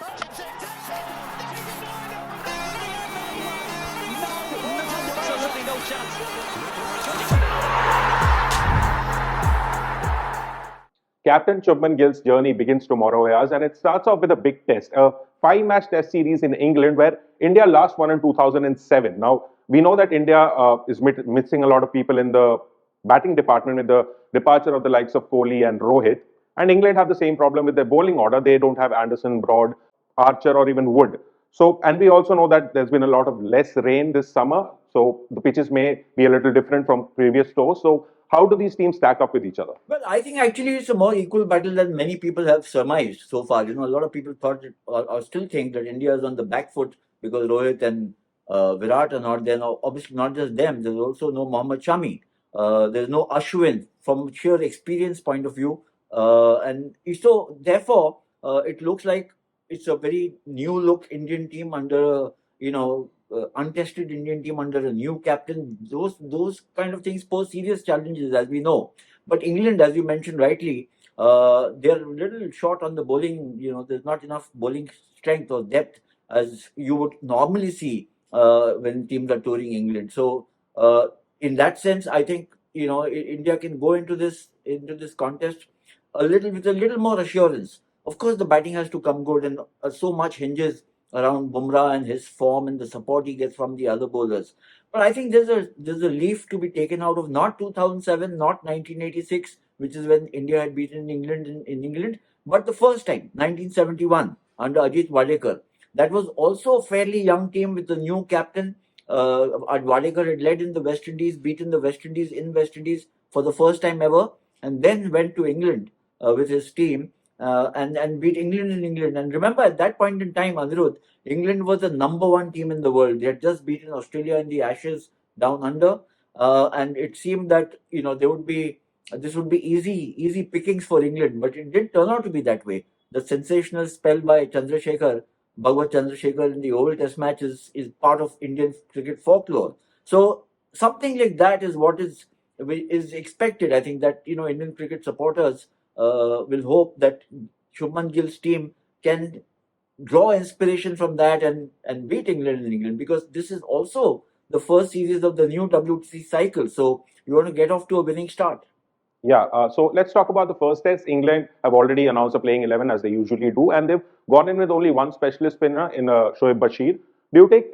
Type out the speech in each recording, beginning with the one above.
Absolutely no chance. Captain Shubman Gill's journey begins tomorrow, Ayaz, and it starts off with a big test, a five-match test series in England where India last won in 2007. Now, we know that India is missing a lot of people in the batting department with the departure of the likes of Kohli and Rohit, and England have the same problem with their bowling order. They don't have Anderson, Broad, Archer, or even Wood. So, and we also know that there's been a lot of less rain this summer, so the pitches may be a little different from previous tours. So, how do these teams stack up with each other? Well, I think actually it's a more equal battle than many people have surmised so far. A lot of people thought or still think that India is on the back foot because Rohit and Virat are not there. Now, obviously, not just them. There's also no Mohammad Shami. There's no Ashwin from sheer experience point of view. And so, therefore, it looks like it's a very new look Indian team under, untested Indian team under a new captain. Those kind of things pose serious challenges, as we know. But England, as you mentioned rightly, they're a little short on the bowling. There's not enough bowling strength or depth as you would normally see when teams are touring England. So, in that sense, I think India can go into this contest with a little more assurance. Of course, the batting has to come good, and so much hinges around Bumrah and his form and the support he gets from the other bowlers. But I think there's a leaf to be taken out of not 2007, not 1986, which is when India had beaten England in England, but the first time, 1971, under Ajit Wadekar. That was also a fairly young team with a new captain. Wadekar had led in the West Indies, beaten the West Indies in West Indies for the first time ever, and then went to England with his team and beat England in England. And remember, at that point in time, Anirudh, England was the number one team in the world. They had just beaten Australia in the Ashes down under, and it seemed that this would be easy pickings for England. But it didn't turn out to be that way. The sensational spell by Bhagwat Chandrasekhar in the Oval Test match is part of Indian cricket folklore. So something like that is what is expected. I think that Indian cricket supporters will hope that Shubman Gill's team can draw inspiration from that and beat England in England, because this is also the first series of the new WTC cycle. So you want to get off to a winning start. Yeah, so let's talk about the first test. England have already announced a playing 11 as they usually do, and they've gone in with only one specialist spinner in Shoaib Bashir. Do you think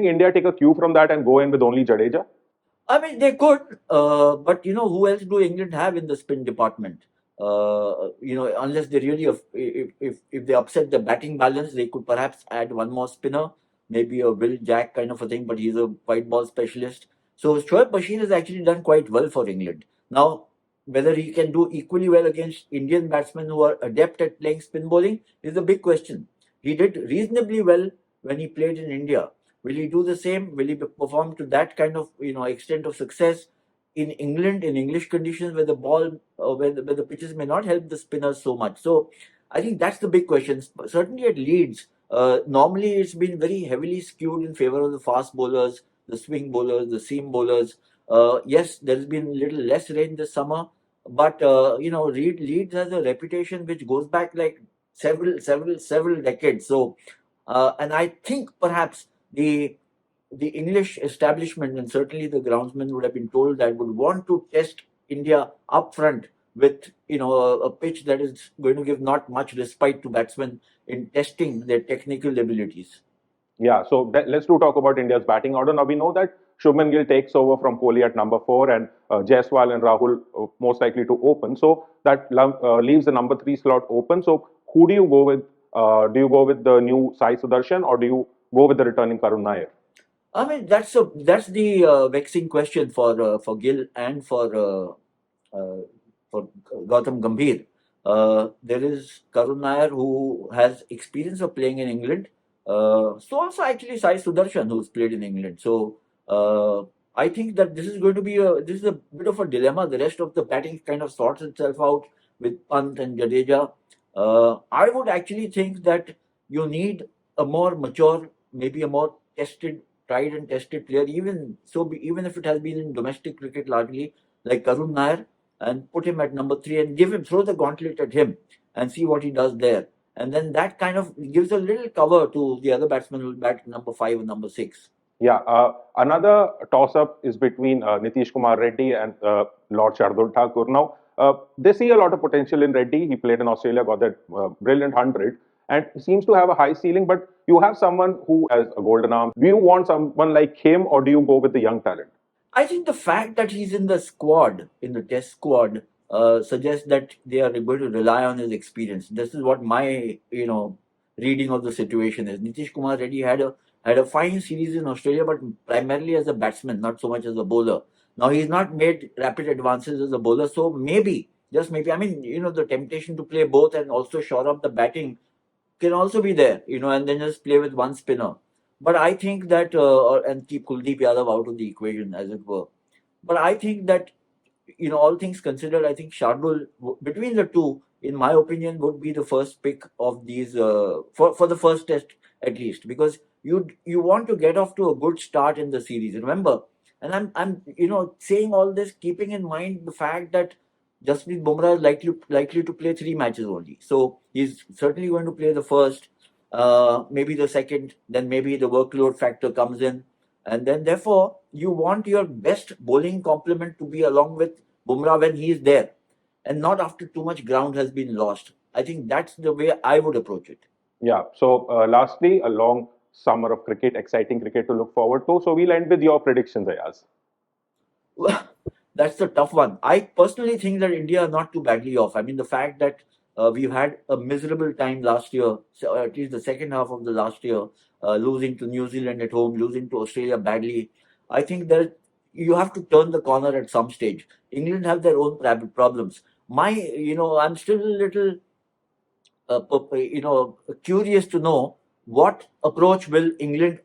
India take a cue from that and go in with only Jadeja? I mean, they could, but who else do England have in the spin department? Unless they really, if they upset the batting balance, they could perhaps add one more spinner, maybe a Will Jack kind of a thing, but he's a white ball specialist. So Shoaib Bashir has actually done quite well for England. Now, whether he can do equally well against Indian batsmen who are adept at playing spin bowling is a big question. He did reasonably well when he played in India. Will he do the same? Will he perform to that kind of extent of success in England, in English conditions, where the ball, where the pitches may not help the spinners so much? So I think that's the big question. Certainly at Leeds, normally it's been very heavily skewed in favor of the fast bowlers, the swing bowlers, the seam bowlers. Yes, there's been a little less rain this summer, but Leeds has a reputation which goes back like several decades. So, and I think perhaps the English establishment and certainly the groundsmen would have been told that would want to test India up front with a pitch that is going to give not much respite to batsmen in testing their technical abilities. Yeah, so let's talk about India's batting order. Now we know that Shubman Gill takes over from Kohli at number 4, and Jaiswal and Rahul most likely to open. So that leaves the number 3 slot open. So who do you go with? Do you go with the new Sai Sudarshan, or do you go with the returning Karun Nair? I mean, that's the vexing question for Gill and for Gautam Gambhir. There is Karun Nair, who has experience of playing in England. So also actually Sai Sudarshan, who's played in England. So I think that this is going to be a bit of a dilemma. The rest of the batting kind of sorts itself out with Pant and Jadeja. I would actually think that you need a more mature, maybe a more tried and tested player, even if it has been in domestic cricket largely, like Karun Nair, and put him at number 3 and throw the gauntlet at him and see what he does there. and then that kind of gives a little cover to the other batsmen who will bat number 5 and number 6. Yeah, another toss-up is between Nitish Kumar Reddy and Lord Shardul Thakur. Now, they see a lot of potential in Reddy. He played in Australia, got that brilliant 100, and seems to have a high ceiling. But you have someone who has a golden arm. Do you want someone like him, or do you go with the young talent? I think the fact that he's in the squad, in the test squad, suggests that they are going to rely on his experience. This is what my reading of the situation is. Nitish Kumar Reddy had a fine series in Australia, but primarily as a batsman, not so much as a bowler. Now he's not made rapid advances as a bowler, so maybe, just maybe. I mean, the temptation to play both and also shore up the batting can also be there, and then just play with one spinner. But I think that, and keep Kuldeep Yadav out of the equation, as it were. But I think that, all things considered, I think Shardul, between the two, in my opinion, would be the first pick of these, for the first test at least, because you want to get off to a good start in the series. Remember, and I'm saying all this, keeping in mind the fact that Jasprit Bumrah is likely to play 3 matches only. So he's certainly going to play the first, maybe the second, then maybe the workload factor comes in. And then therefore you want your best bowling complement to be along with Bumrah when he is there, and not after too much ground has been lost. I think that's the way I would approach it. Yeah. So, lastly, a long summer of cricket, exciting cricket to look forward to. So, we'll end with your predictions, Ayaz. Well, that's the tough one. I personally think that India are not too badly off. I mean, the fact that we've had a miserable time last year, so at least the second half of the last year, losing to New Zealand at home, losing to Australia badly. I think that you have to turn the corner at some stage. England have their own problems. I'm still a little, curious to know what approach will England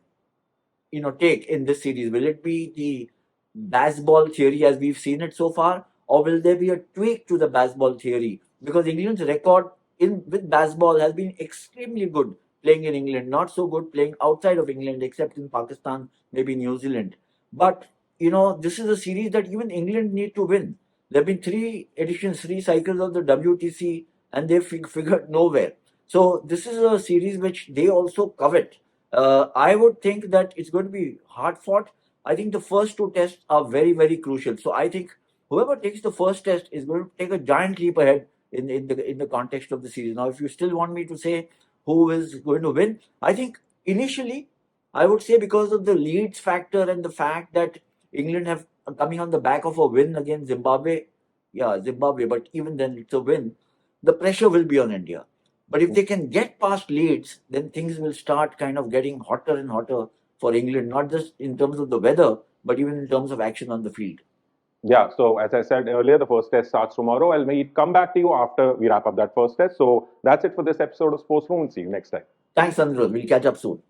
take in this series? Will it be the Bazball theory as we've seen it so far, or will there be a tweak to the Bazball theory? Because England's record in with Bazball has been extremely good playing in England, not so good playing outside of England, except in Pakistan, maybe New Zealand. But this is a series that even England need to win. There have been 3 editions, 3 cycles of the WTC, and they've figured nowhere. So this is a series which they also covet. I would think that it's going to be hard fought. I think the first 2 tests are very, very crucial. So I think whoever takes the first test is going to take a giant leap ahead in the context of the series. Now, if you still want me to say who is going to win, I think initially I would say because of the Leeds factor and the fact that England have coming on the back of a win against Zimbabwe. Yeah, Zimbabwe, but even then it's a win. The pressure will be on India. But if they can get past Leeds, then things will start kind of getting hotter and hotter for England, not just in terms of the weather, but even in terms of action on the field. Yeah, so as I said earlier, the first test starts tomorrow. I'll maybe come back to you after we wrap up that first test. So that's it for this episode of Sports Room. We'll see you next time. Thanks, Anirudh. We'll catch up soon.